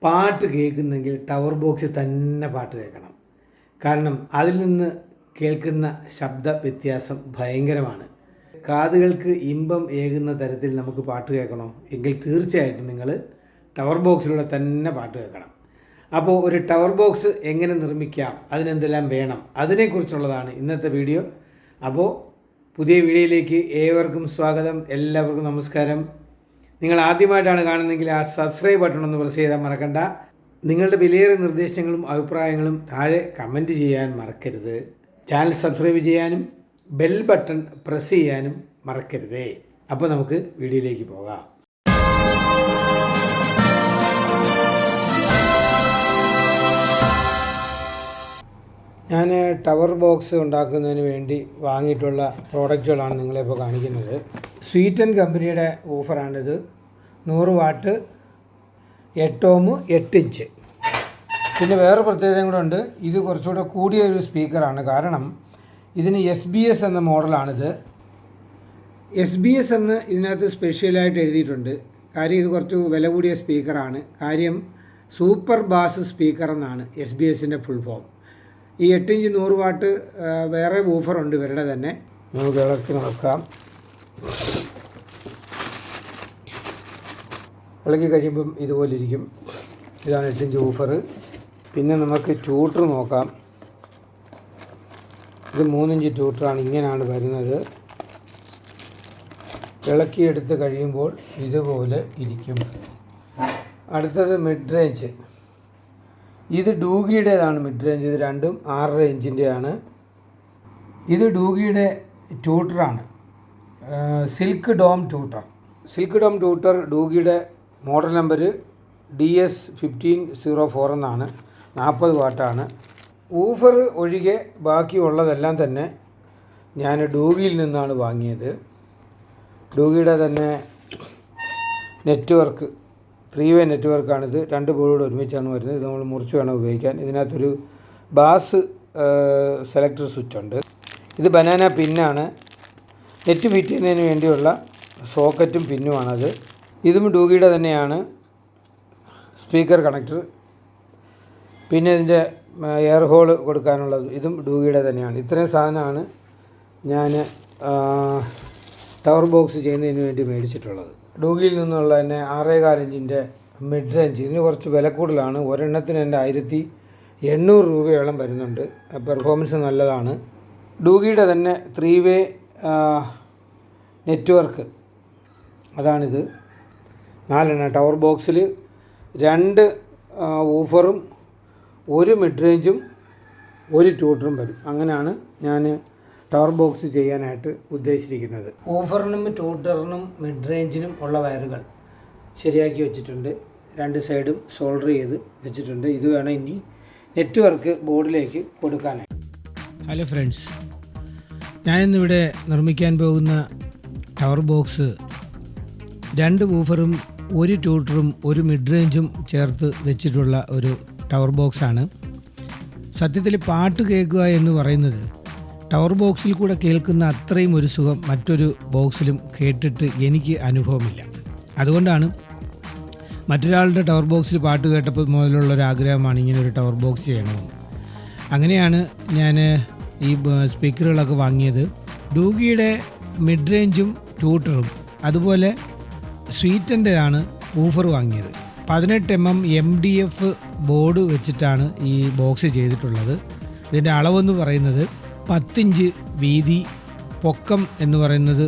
പാട്ട് കേൾക്കുന്നെങ്കിൽ ടവർ ബോക്സിൽ തന്നെ പാട്ട് കേൾക്കണം. കാരണം അതിൽ നിന്ന് കേൾക്കുന്ന ശബ്ദ വ്യത്യാസം ഭയങ്കരമാണ്. കാതുകൾക്ക് ഇമ്പം ഏകുന്ന തരത്തിൽ നമുക്ക് പാട്ട് കേൾക്കണോ എങ്കിൽ തീർച്ചയായിട്ടും നിങ്ങൾ ടവർ ബോക്സിലൂടെ തന്നെ പാട്ട് കേൾക്കണം. അപ്പോൾ ഒരു ടവർ ബോക്സ് എങ്ങനെ നിർമ്മിക്കാം, അതിനെന്തെല്ലാം വേണം, അതിനെക്കുറിച്ചുള്ളതാണ് ഇന്നത്തെ വീഡിയോ. അപ്പോൾ പുതിയ വീഡിയോയിലേക്ക് ഏവർക്കും സ്വാഗതം. എല്ലാവർക്കും നമസ്കാരം. നിങ്ങൾ ആദ്യമായിട്ടാണ് കാണുന്നതെങ്കിൽ ആ സബ്സ്ക്രൈബ് ബട്ടൺ ഒന്ന് പ്രസ് ചെയ്താൽ മറക്കണ്ട. നിങ്ങളുടെ വിലയേറിയ നിർദ്ദേശങ്ങളും അഭിപ്രായങ്ങളും താഴെ കമൻറ്റ് ചെയ്യാൻ മറക്കരുത്. ചാനൽ സബ്സ്ക്രൈബ് ചെയ്യാനും ബെൽ ബട്ടൺ പ്രസ് ചെയ്യാനും മറക്കരുതേ. അപ്പോൾ നമുക്ക് വീഡിയോയിലേക്ക് പോകാം. ഞാൻ ടവർ ബോക്സ് ഉണ്ടാക്കുന്നതിന് വേണ്ടി വാങ്ങിയിട്ടുള്ള പ്രോഡക്റ്റുകളാണ് നിങ്ങളിപ്പോൾ കാണിക്കുന്നത്. സ്വീറ്റൻ കമ്പനിയുടെ ഓഫറാണിത്. 100 വാട്ട് 8 ഓം 8 ഇഞ്ച്. പിന്നെ വേറെ പ്രത്യേകതയും കൂടെ ഉണ്ട്. ഇത് കുറച്ചുകൂടെ കൂടിയൊരു സ്പീക്കറാണ്. കാരണം ഇതിന് SBS എന്ന മോഡലാണിത്. SBS എന്ന് ഇതിനകത്ത് സ്പെഷ്യലായിട്ട് എഴുതിയിട്ടുണ്ട്. കാര്യം ഇത് കുറച്ച് വില കൂടിയ സ്പീക്കറാണ്. കാര്യം സൂപ്പർ ബാസ് സ്പീക്കർ എന്നാണ് SBSൻ്റെ ഫുൾ ഫോം. ഈ 8 ഇഞ്ച് 100 വാട്ട് വേറെ വൂഫറുണ്ട് ഇവരുടെ തന്നെ. നമുക്ക് ഇളക്കി നോക്കാം. ഇളക്കി കഴിയുമ്പം ഇതുപോലെ ഇരിക്കും. ഇതാണ് 8 ഇഞ്ച് വൂഫർ. പിന്നെ നമുക്ക് ട്യൂട്ടർ നോക്കാം. ഇത് 3 ഇഞ്ച് ട്യൂട്ടറാണ്. ഇങ്ങനെയാണ് വരുന്നത്. ഇളക്കിയെടുത്ത് കഴിയുമ്പോൾ ഇതുപോലെ ഇരിക്കും. അടുത്തത് മിഡ് റേഞ്ച്. ഇത് ഡൂഗിയുടേതാണ് മിഡ് റേഞ്ച്. ഇത് രണ്ടും 6.5 ഇഞ്ചിൻ്റെയാണ്. ഇത് ഡൂഗിയുടെ ട്യൂട്ടറാണ്. Silk dome tutor. Silk dome tutor ഡൂഗിയുടെ മോഡൽ നമ്പർ DS1504 എന്നാണ്. 40 വാട്ടാണ്. ഊഫർ ഒഴികെ ബാക്കിയുള്ളതെല്ലാം തന്നെ ഞാൻ ഡൂഗിയിൽ നിന്നാണ് വാങ്ങിയത്. ഡൂഗിയുടെ തന്നെ നെറ്റ്വർക്ക് 3-വേ നെറ്റ്വർക്കാണിത്. 2 ബോർഡ് ഒരുമിച്ചാണ് വരുന്നത്. ഇത് നമ്മൾ മുറിച്ച് വേണം ഉപയോഗിക്കാൻ. ഇതിനകത്തൊരു ബാസ് സെലക്ടർ സ്വിച്ച് ഉണ്ട്. ഇത് ബനാന പിന്നാണ്. നെറ്റ് ഫിറ്റ് ചെയ്യുന്നതിന് വേണ്ടിയുള്ള സോക്കറ്റും പിന്നുമാണത്. ഇതും ഡൂഗിയുടെ തന്നെയാണ് സ്പീക്കർ കണക്ടർ. പിന്നെ ഇതിൻ്റെ എയർ ഹോൾ കൊടുക്കാനുള്ളത് ഇതും ഡൂഗിയുടെ തന്നെയാണ്. ഇത്രയും സാധനമാണ് ഞാൻ ടവർ ബോക്സ് ചെയ്യുന്നതിന് വേണ്ടി മേടിച്ചിട്ടുള്ളത്. ഡൂഗിയിൽ നിന്നുള്ള തന്നെ 6.25 ഇഞ്ചിൻ്റെ മിഡ് റേഞ്ച്. ഇതിന് കുറച്ച് വില കൂടുതലാണ്. ഒരെണ്ണത്തിന് എൻ്റെ 1800 രൂപയോളം വരുന്നുണ്ട്. പെർഫോമൻസ് നല്ലതാണ്. ഡൂഗിയുടെ തന്നെ 3-വേ നെറ്റ്വർക്ക് അതാണിത്. 4 ടവർ ബോക്സിൽ 2 വൂഫറും 1 മിഡ് റേഞ്ചും 1 ട്യൂട്ടറും വരും. അങ്ങനെയാണ് ഞാൻ ടവർ ബോക്സ് ചെയ്യാനായിട്ട് ഉദ്ദേശിച്ചിരിക്കുന്നത്. ഊഫറിനും ട്യൂട്ടറിനും മിഡ് റേഞ്ചിനും ഉള്ള വയറുകൾ ശരിയാക്കി വെച്ചിട്ടുണ്ട്. 2 സൈഡും സോൾഡർ ചെയ്ത് വെച്ചിട്ടുണ്ട്. ഇത് വേണം ഇനി നെറ്റ്വർക്ക് ബോർഡിലേക്ക് കൊടുക്കാനായി. ഹലോ ഫ്രണ്ട്സ്, ഞാനിന്നിവിടെ നിർമ്മിക്കാൻ പോകുന്ന ടവർ ബോക്സ് 2 വൂഫറും 1 ട്യൂട്ടറും 1 മിഡ് റേഞ്ചും ചേർത്ത് വെച്ചിട്ടുള്ള ഒരു ടവർ ബോക്സാണ്. സത്യത്തിൽ പാട്ട് കേൾക്കുക എന്ന് പറയുന്നത് ടവർ ബോക്സിൽ കൂടെ കേൾക്കുന്ന അത്രയും ഒരു സുഖം മറ്റൊരു ബോക്സിലും കേട്ടിട്ട് എനിക്ക് അനുഭവമില്ല. അതുകൊണ്ടാണ് മറ്റൊരാളുടെ ടവർ ബോക്സിൽ പാട്ട് കേട്ടപ്പോൾ മുതലുള്ളൊരാഗ്രഹമാണ് ഇങ്ങനെ ഒരു ടവർ ബോക്സ് ചെയ്യണമെന്ന്. അങ്ങനെയാണ് ഞാൻ ഈ സ്പീക്കറുകളൊക്കെ വാങ്ങിയത്. ഡൂഗിയുടെ മിഡ് റേഞ്ചും ട്യൂട്ടറും അതുപോലെ സ്വീറ്റൻ്റെതാണ് ഊഫർ വാങ്ങിയത്. 18 mm MDF ബോർഡ് വെച്ചിട്ടാണ് ഈ ബോക്സ് ചെയ്തിട്ടുള്ളത്. ഇതിൻ്റെ അളവെന്ന് പറയുന്നത് 10 ഇഞ്ച് വീതി, പൊക്കം എന്ന് പറയുന്നത്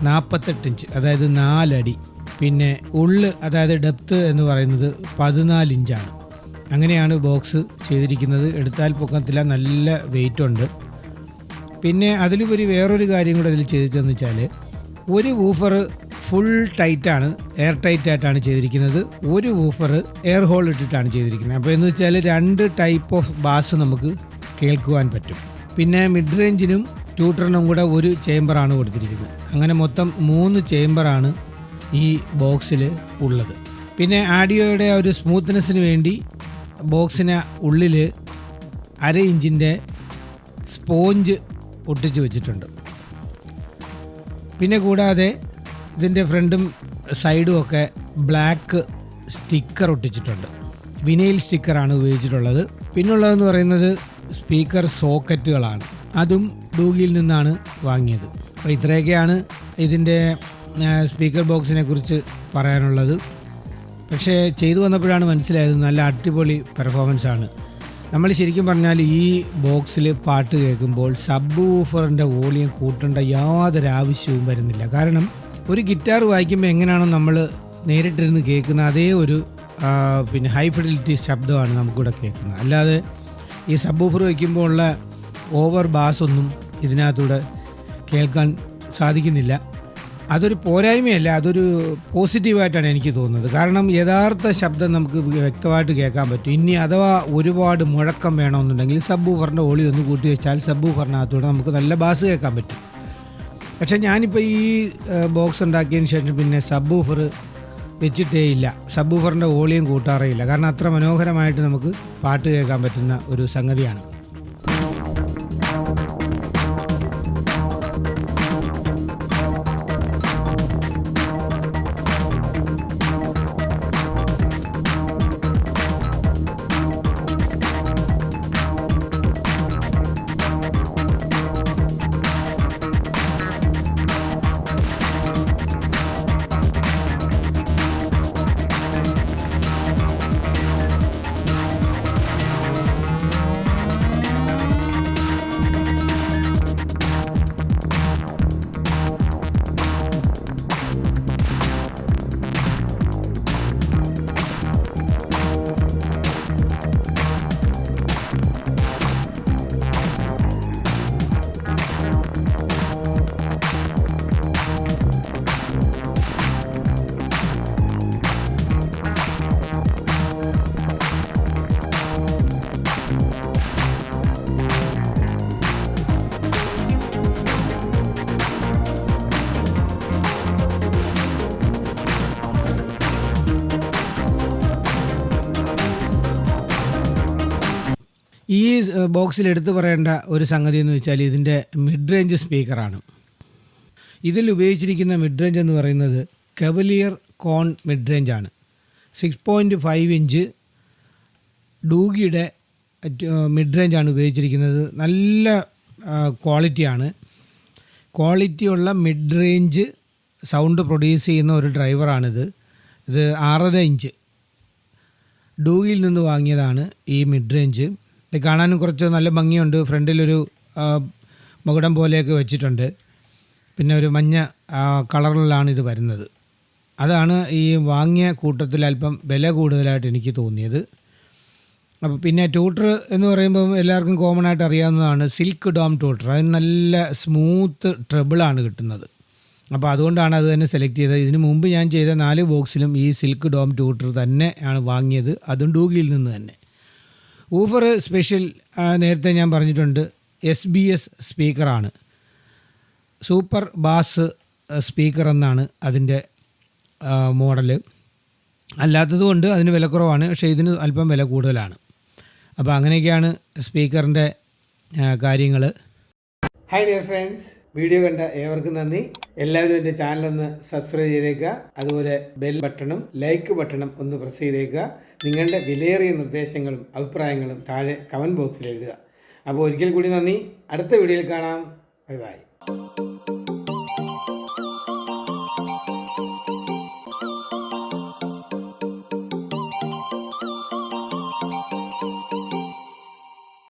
48 ഇഞ്ച്, അതായത് 4 അടി. പിന്നെ ഉള്ള് അതായത് ഡെപ്ത് എന്ന് പറയുന്നത് 14 ഇഞ്ചാണ്. അങ്ങനെയാണ് ബോക്സ് ചെയ്തിരിക്കുന്നത്. എടുത്താൽ പൊക്കത്തില്ല, നല്ല വെയിറ്റ് ഉണ്ട്. പിന്നെ അതിലുപരി വേറൊരു കാര്യം കൂടെ അതിൽ ചെയ്തിട്ടെന്ന് വെച്ചാൽ, ഒരു വൂഫർ ഫുൾ ടൈറ്റാണ്, എയർ ടൈറ്റായിട്ടാണ് ചെയ്തിരിക്കുന്നത്. ഒരു വൂഫർ എയർ ഹോൾ ഇട്ടിട്ടാണ് ചെയ്തിരിക്കുന്നത്. അപ്പോൾ എന്ന് വെച്ചാൽ 2 ടൈപ്പ് ഓഫ് ബാസ് നമുക്ക് കേൾക്കുവാൻ പറ്റും. പിന്നെ മിഡ് റേഞ്ചിനും ട്യൂട്ടറിനും കൂടെ 1 ചേംബറാണ് കൊടുത്തിരിക്കുന്നത്. അങ്ങനെ മൊത്തം 3 ചേംബറാണ് ഈ ബോക്സിൽ ഉള്ളത്. പിന്നെ ആഡിയോയുടെ ഒരു സ്മൂത്ത്നെസ്സിന് വേണ്ടി ബോക്സിന് ഉള്ളിൽ 1/2 ഇഞ്ചിൻ്റെ സ്പോഞ്ച് ഒട്ടിച്ച് വെച്ചിട്ടുണ്ട്. പിന്നെ കൂടാതെ ഇതിൻ്റെ ഫ്രണ്ടും സൈഡും ഒക്കെ ബ്ലാക്ക് സ്റ്റിക്കർ ഒട്ടിച്ചിട്ടുണ്ട്. വിനൈൽ സ്റ്റിക്കറാണ് ഉപയോഗിച്ചിട്ടുള്ളത്. പിന്നുള്ളതെന്ന് പറയുന്നത് സ്പീക്കർ സോക്കറ്റുകളാണ്. അതും ഡൂഗിയിൽ നിന്നാണ് വാങ്ങിയത്. അപ്പോൾ ഇത്രയൊക്കെയാണ് ഇതിൻ്റെ സ്പീക്കർ ബോക്സിനെ കുറിച്ച് പറയാനുള്ളത്. പക്ഷേ ചെയ്തു വന്നപ്പോഴാണ് മനസ്സിലായത് നല്ല അടിപൊളി പെർഫോമൻസ് ആണ്. നമ്മൾ ശരിക്കും പറഞ്ഞാൽ ഈ ബോക്സിൽ പാട്ട് കേൾക്കുമ്പോൾ സബ് വൂഫറിൻ്റെ വോളിയം കൂട്ടേണ്ട യാതൊരു ആവശ്യവും വരുന്നില്ല. കാരണം ഒരു ഗിറ്റാർ വായിക്കുമ്പോൾ എങ്ങനെയാണോ നമ്മൾ നേരിട്ടിരുന്ന് കേൾക്കുന്ന അതേ ഒരു പിന്നെ ഹൈ ഫിഡിലിറ്റി ശബ്ദമാണ് നമുക്കിവിടെ കേൾക്കുന്നത്. അല്ലാതെ ഈ സബ് വൂഫർ വയ്ക്കുമ്പോൾ ഉള്ള ഓവർ ബാസ് ഒന്നും ഇതിനകത്തൂടെ കേൾക്കാൻ സാധിക്കുന്നില്ല. അതൊരു പോരായ്മയല്ല, അതൊരു പോസിറ്റീവായിട്ടാണ് എനിക്ക് തോന്നുന്നത്. കാരണം യഥാർത്ഥ ശബ്ദം നമുക്ക് വ്യക്തമായിട്ട് കേൾക്കാൻ പറ്റും. ഇനി അഥവാ ഒരുപാട് മുഴക്കം വേണമെന്നുണ്ടെങ്കിൽ സബ് വൂഫറിൻ്റെ വോളി ഒന്ന് കൂട്ടി വെച്ചാൽ സബ് വൂഫറിനകത്തൂടെ നമുക്ക് നല്ല ബാസ് കേൾക്കാൻ പറ്റും. പക്ഷേ ഞാനിപ്പോൾ ഈ ബോക്സ് ഉണ്ടാക്കിയതിന് ശേഷം പിന്നെ സബ് വൂഫർ വെച്ചിട്ടേ ഇല്ല, സബ് വൂഫറിൻ്റെ വോളിയം കൂട്ടാറേ ഇല്ല. കാരണം അത്ര മനോഹരമായിട്ട് നമുക്ക് പാട്ട് കേൾക്കാൻ പറ്റുന്ന ഒരു സംഗതിയാണ്. ഈ ബോക്സിൽ എടുത്തു പറയേണ്ട ഒരു സംഗതി എന്ന് വെച്ചാൽ ഇതിൻ്റെ മിഡ് റേഞ്ച് സ്പീക്കറാണ്. ഇതിൽ ഉപയോഗിച്ചിരിക്കുന്ന മിഡ് റേഞ്ച് എന്ന് പറയുന്നത് കവലിയർ കോൺ മിഡ് റേഞ്ചാണ്. 6.5 ഇഞ്ച് ഡൂഗിയുടെ മിഡ് റേഞ്ചാണ് ഉപയോഗിച്ചിരിക്കുന്നത്. നല്ല ക്വാളിറ്റിയാണ്. ക്വാളിറ്റിയുള്ള മിഡ് റേഞ്ച് സൗണ്ട് പ്രൊഡ്യൂസ് ചെയ്യുന്ന ഒരു ഡ്രൈവറാണിത്. ഇത് 6.5 ഇഞ്ച് ഡൂഗിയിൽ നിന്ന് വാങ്ങിയതാണ് ഈ മിഡ് റേഞ്ച്. ഇത് കാണാനും കുറച്ച് നല്ല ഭംഗിയുണ്ട്. ഫ്രണ്ടിലൊരു മകുടം പോലെയൊക്കെ വെച്ചിട്ടുണ്ട്. പിന്നെ ഒരു മഞ്ഞ കളറിലാണ് ഇത് വരുന്നത്. അതാണ് ഈ വാങ്ങിയ കൂട്ടത്തിൽ അല്പം വില കൂടുതലായിട്ട് എനിക്ക് തോന്നിയത്. അപ്പോൾ പിന്നെ ട്യൂട്ടർ എന്ന് പറയുമ്പം എല്ലാവർക്കും കോമൺ ആയിട്ട് അറിയാവുന്നതാണ് സിൽക്ക് ഡോം ട്യൂട്ടർ. അതിന് നല്ല സ്മൂത്ത് ട്രബിളാണ് കിട്ടുന്നത്. അപ്പോൾ അതുകൊണ്ടാണ് അത് തന്നെ സെലക്ട് ചെയ്തത്. ഇതിനു മുമ്പ് ഞാൻ ചെയ്ത 4 ബോക്സിലും ഈ സിൽക്ക് ഡോം ട്യൂട്ടർ തന്നെ ആണ് വാങ്ങിയത്, അതും ഡൂഗിയിൽ നിന്ന് തന്നെ. ഊഫർ സ്പെഷ്യൽ നേരത്തെ ഞാൻ പറഞ്ഞിട്ടുണ്ട്, SBS സ്പീക്കറാണ്. സൂപ്പർ ബാസ് സ്പീക്കർ എന്നാണ് അതിൻ്റെ മോഡൽ. അല്ലാത്തതുകൊണ്ട് അതിന് വിലക്കുറവാണ്, പക്ഷേ ഇതിന് അല്പം വില കൂടുതലാണ്. അപ്പോൾ അങ്ങനെയൊക്കെയാണ് സ്പീക്കറിൻ്റെ കാര്യങ്ങൾ. ഹായ് ഡിയർ ഫ്രണ്ട്സ്, വീഡിയോ കണ്ട ഏവർക്കും നന്ദി. എല്ലാവരും എൻ്റെ ചാനലൊന്ന് സബ്സ്ക്രൈബ് ചെയ്തേക്കുക. അതുപോലെ ബെൽ ബട്ടണും ലൈക്ക് ബട്ടണും ഒന്ന് പ്രസ് ചെയ്തേക്കുക. നിങ്ങളുടെ വിലയേറിയ നിർദ്ദേശങ്ങളും അഭിപ്രായങ്ങളും താഴെ കമൻറ്റ് ബോക്സിൽ എഴുതുക. അപ്പോൾ ഒരിക്കൽ കൂടി നന്ദി. അടുത്ത വീഡിയോയിൽ കാണാം. Bye bye.